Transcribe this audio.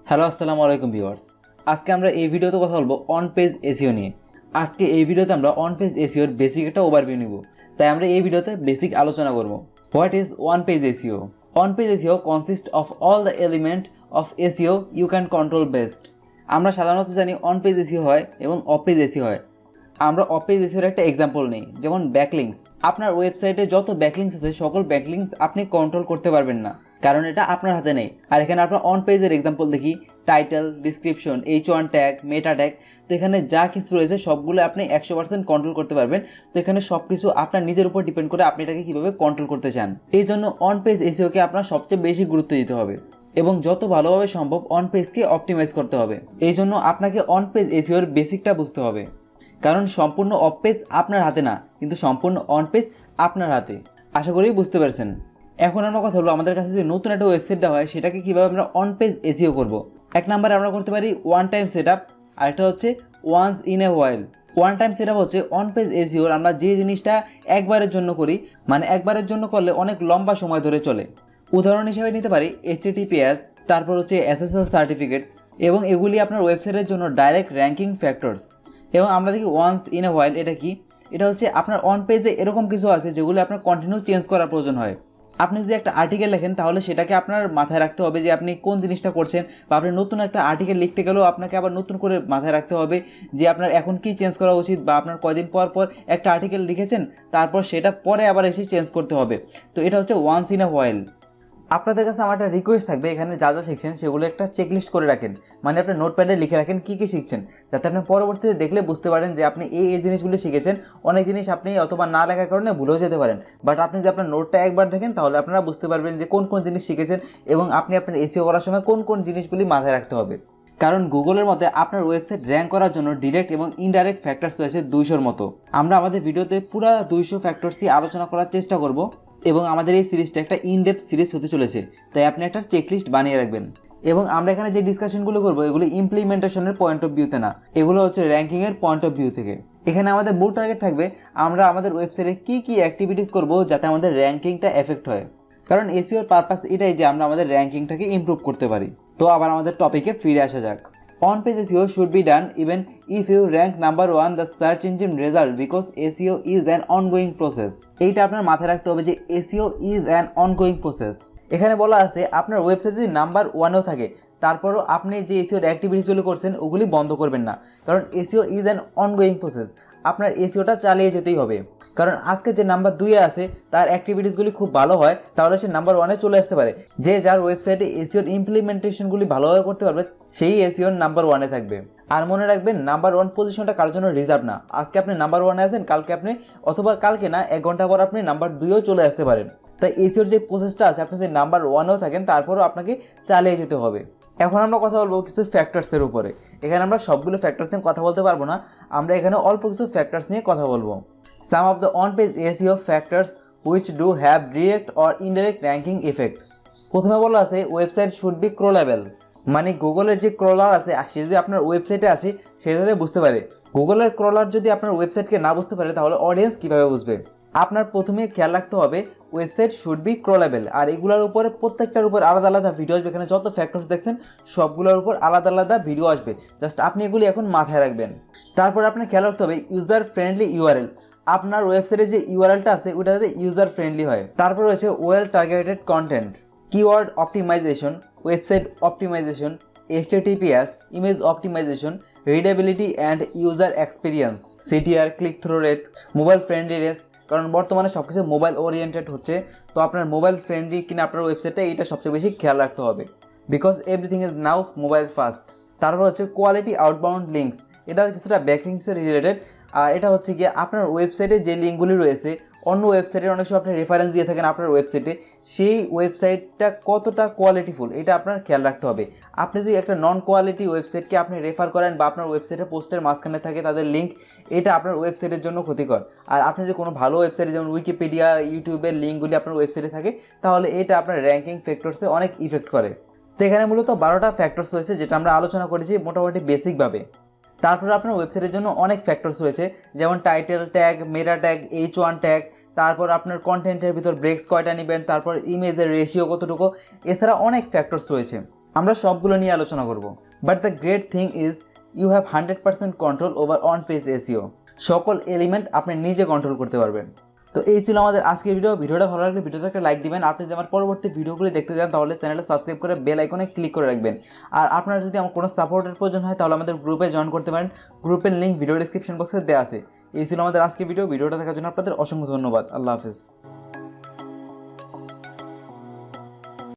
Hello আসসালামু আলাইকুম viewers. আজকে আমরা এই ভিডিওতে কথা বলবো অন পেজ এসইও নিয়ে। আজকে এই ভিডিওতে আমরা অন পেজ এসইওর বেসিক একটা ওভারভিউ নিব। তাই আমরা এই ভিডিওতে বেসিক আলোচনা করব। What is on page SEO? On page SEO consist of all the element of SEO you can control best. আমরা সাধারণত জানি অন পেজ এসইও হয় এবং অফ পেজ এসইও হয়। আমরা অফ পেজ এসইওর একটা এক্সাম্পল নিই, যেমন ব্যাকলিংস। আপনার ওয়েবসাইটে যত ব্যাকলিংস আছে সকল ব্যাকলিংস আপনি কন্ট্রোল করতে পারবেন না, কারণ এটা আপনার হাতে নেই। আর এখানে আপনার অন পেজের এক্সাম্পল দেখি, টাইটেল, ডিসক্রিপশন, H1 ট্যাগ, মেটা ট্যাগ। তো এখানে যা কিছু রয়েছে সবগুলো আপনি 100% কন্ট্রোল করতে পারবেন। তো এখানে সব কিছু আপনার নিজের উপর ডিপেন্ড করে আপনি এটাকে কীভাবে কন্ট্রোল করতে চান। এই জন্য অন পেজ এসইওকে আপনার সবচেয়ে বেশি গুরুত্ব দিতে হবে এবং যত ভালোভাবে সম্ভব অন পেজকে অপটিমাইজ করতে হবে। এই জন্য আপনাকে অন পেজ এসইওর বেসিকটা বুঝতে হবে, কারণ সম্পূর্ণ অফ পেজ আপনার হাতে না, কিন্তু সম্পূর্ণ অন পেজ আপনার হাতে। আশা করি বুঝতে পারছেন। এখন আমরা কথা বলবো আমাদের কাছে যে নতুন একটা ওয়েবসাইট দেওয়া হয় সেটাকে কীভাবে আমরা অন পেজ এসইও করব। এক নম্বরে আমরা করতে পারি ওয়ান টাইম সেট আপ, আর এটা হচ্ছে once in a while. One time set up হচ্ছে অন পেজ এসইওর আমরা যে জিনিসটা একবারের জন্য করি, মানে একবারের জন্য করলে অনেক লম্বা সময় ধরে চলে। উদাহরণ হিসেবে নিতে পারি HTTPS, তারপর হচ্ছে SSL সার্টিফিকেট, এবং এগুলি আপনার ওয়েবসাইটের জন্য ডাইরেক্ট র্যাঙ্কিং ফ্যাক্টরস। এবং আমরা দেখি ওয়ান্স ইন এ হোয়াইল, এটা কি? এটা হচ্ছে আপনার অন পেজে এরকম কিছু আছে যেগুলো আপনার কন্টিনিউ চেঞ্জ করার প্রয়োজন হয়। আপনি যদি একটা আর্টিকেল লেখেন তাহলে সেটাকে আপনার মাথায় রাখতে হবে যে আপনি কোন জিনিসটা করছেন, বা আপনি নতুন একটা আর্টিকেল লিখতে গেলেও আপনাকে আবার নতুন করে মাথায় রাখতে হবে যে আপনার এখন কি চেঞ্জ করা উচিত, বা আপনার কয়দিন পর পর একটা আর্টিকেল লিখেছেন তারপর সেটা পরে আবার এসে চেঞ্জ করতে হবে। তো এটা হচ্ছে ওয়ান্স ইন এ হোয়াইল। আপনাদের কাছে আমার একটা রিকোয়েস্ট থাকবে, এখানে যা যা শিখছেন সেগুলো একটা চেকলিস্ট করে রাখেন, মানে আপনি নোটপ্যাডে লিখে রাখেন কী কী শিখছেন, যাতে আপনি পরবর্তীতে দেখলে বুঝতে পারেন যে আপনি এই জিনিসগুলো শিখেছেন। অনেক জিনিস আপনি অথবা না লেখার কারণে ভুলেও যেতে পারেন, বাট আপনি যদি আপনার নোটটা একবার দেখেন তাহলে আপনারা বুঝতে পারবেন যে কোন কোন জিনিস শিখেছেন এবং আপনি আপনার এসইও করার সময় কোন কোন জিনিসগুলি মাথায় রাখতে হবে। কারণ গুগলের মধ্যে আপনার ওয়েবসাইট র্যাঙ্ক করার জন্য ডিরেক্ট এবং ইনডাইরেক্ট ফ্যাক্টরস রয়েছে 200-র মতো। আমরা আমাদের ভিডিওতে পুরো 200 ফ্যাক্টরসই আলোচনা করার চেষ্টা করব, এবং আমাদের এই সিরিজটা একটা ইনডেপথ সিরিজ হতে চলেছে, তাই আপনি একটা চেকলিস্ট বানিয়ে রাখবেন। এবং আমরা এখানে যে ডিসকাশনগুলো করবো এগুলো ইমপ্লিমেন্টেশনের পয়েন্ট অফ ভিউতে না, এগুলো হচ্ছে র্যাঙ্কিংয়ের পয়েন্ট অফ ভিউ থেকে। এখানে আমাদের মূল টার্গেট থাকবে আমরা আমাদের ওয়েবসাইটে কী কী অ্যাক্টিভিটিস করব যাতে আমাদের র্যাঙ্কিংটা এফেক্ট হয়। কারণ এসইওর পারপাস এটাই যে আমরা আমাদের র্যাঙ্কিংটাকে ইমপ্রুভ করতে পারি। তো আবার আমাদের টপিকে ফিরে আসা যাক। On page SEO should be done even if you rank number 1 the search engine result because SEO is an ongoing process. এইটা আপনার মাথায় রাখতে হবে যে SEO is an ongoing process। এখানে বলা আছে আপনার ওয়েবসাইট যদি নাম্বার 1-এও থাকে তারপরও আপনি যে এসইওর অ্যাক্টিভিটিসগুলো করছেন ওগুলি বন্ধ করবেন না, কারণ SEO is an ongoing process। আপনার এসইওটা চালিয়ে যেতেই হবে, কারণ আজকে যে নাম্বার 2-এ আছে তার অ্যাক্টিভিটিসগুলি খুব ভালো হয়, তাহলে সে নাম্বার 1-এ চলে আসতে পারে। যে যার ওয়েবসাইটে এসইওর ইমপ্লিমেন্টেশনগুলি ভালোভাবে করতে পারবে সেই এসইওর নাম্বার 1-এ থাকবে। আর মনে রাখবেন নাম্বার 1 পজিশনটা কারোর জন্য রিজার্ভ না। আজকে আপনি নাম্বার 1-এ আছেন, কালকে আপনি, অথবা কালকে না 1 ঘন্টা পর আপনি নাম্বার 2-এও চলে আসতে পারেন। তাই এসইওর যে প্রসেসটা আছে আপনি যদি নাম্বার 1-এও থাকেন তারপরও আপনাকে চালিয়ে যেতে হবে। এখন আমরা কথা বলবো কিছু ফ্যাক্টরসের উপরে। এখানে আমরা সবগুলো ফ্যাক্টরস নিয়ে কথা বলতে পারবো না, আমরা এখানে অল্প কিছু ফ্যাক্টরস নিয়ে কথা বলবো। Some of the on page SEO factors which do have direct or indirect ranking effects. প্রথমে বলা আছে ওয়েবসাইট শুড বি ক্রোলেবল, মানে গুগলের যে ক্রলার আছে সে যদি আপনার ওয়েবসাইটে আছে সে যাতে বুঝতে পারে। গুগলের ক্রলার যদি আপনার ওয়েবসাইটকে না বুঝতে পারে তাহলে অডিয়েন্স কীভাবে বুঝবে? আপনার প্রথমে খেয়াল রাখতে হবে ওয়েবসাইট শুড বি ক্রলেবল, আর এগুলোর উপরে প্রত্যেকটার উপর আলাদা আলাদা ভিডিও আসবে। এখানে যত ফ্যাক্টরস দেখছেন সবগুলোর উপর আলাদা আলাদা ভিডিও আসবে, জাস্ট আপনি এগুলি এখন মাথায় রাখবেন। তারপর আপনার খেয়াল রাখতে হবে ইউজার ফ্রেন্ডলি ইউআরএল, আপনার ওয়েবসাইটে যে ইউআরএলটা আছে ওইটা যাতে ইউজার ফ্রেন্ডলি হয়। তারপর রয়েছে well targeted content, keyword optimization, website optimization, HTTPS, image optimization, readability and user experience, CTR, click through rate, mobile friendliness, কারণ বর্তমানে সব কিছু মোবাইল ওরিয়েন্টেড হচ্ছে। তো আপনার মোবাইল ফ্রেন্ডলি কিনা আপনার ওয়েবসাইটে এটা সবচেয়ে বেশি খেয়াল রাখতে হবে, because everything is now mobile fast. তারপর হচ্ছে কোয়ালিটি আউটবাউন্ড লিঙ্কস, এটা কিছুটা ব্যাকলিংসের রিলেটেড। আর এটা হচ্ছে গিয়ে আপনার ওয়েবসাইটে যে লিঙ্কগুলি রয়েছে অন্য ওয়েবসাইটের অনেক সময় আপনি রেফারেন্স দিয়ে থাকেন আপনার ওয়েবসাইটে, সেই ওয়েবসাইটটা কতটা কোয়ালিটিফুল এটা আপনার খেয়াল রাখতে হবে। আপনি যদি একটা নন কোয়ালিটি ওয়েবসাইটকে আপনি রেফার করেন বা আপনার ওয়েবসাইটের পোস্টের মাঝখানে থাকে তাদের লিঙ্ক, এটা আপনার ওয়েবসাইটের জন্য ক্ষতিকর। আর আপনি যদি কোনো ভালো ওয়েবসাইটে যেমন উইকিপিডিয়া, ইউটিউবের লিঙ্কগুলি আপনার ওয়েবসাইটে থাকে তাহলে এটা আপনার র্যাঙ্কিং ফ্যাক্টরসে অনেক ইফেক্ট করে। তো এখানে মূলত 12টা ফ্যাক্টরস রয়েছে যেটা আমরা আলোচনা করেছি মোটামুটি বেসিকভাবে। তারপর আপনার ওয়েবসাইটের জন্য অনেক ফ্যাক্টরস রয়েছে, যেমন টাইটেল ট্যাগ, মেটা ট্যাগ, H1 ট্যাগ, তারপর আপনার কন্টেন্টের ভিতর ব্রেক্স কয়টা নেবেন, তারপর ইমেজের রেশিও কতটুকু, এছাড়া অনেক ফ্যাক্টরস রয়েছে। আমরা সবগুলো নিয়ে আলোচনা করব। But the great thing is you have 100% control over on page SEO. সকল এলিমেন্ট আপনি নিজে কন্ট্রোল করতে পারবেন। তো এই ছিল আমাদের আজকের ভিডিওটা ভালো লাগলে ভিডিওতে একটা লাইক দিবেন। আপনি যদি আমার পরবর্তী ভিডিওগুলি দেখতে চান তাহলে চ্যানেলটা সাবস্ক্রাইব করে বেল আইকনে ক্লিক করে রাখবেন। আর আপনার যদি আমার কোনো সাপোর্টের প্রয়োজন হয় তাহলে আমাদের গ্রুপে জয়েন করতে পারেন। গ্রুপের লিঙ্ক ভিডিও ডিসক্রিপশন বক্সে দেওয়া আছে। এই ছিল আমাদের আজকের ভিডিওটা দেখার জন্য আপনাদের অসংখ্য ধন্যবাদ। আল্লাহ হাফেজ।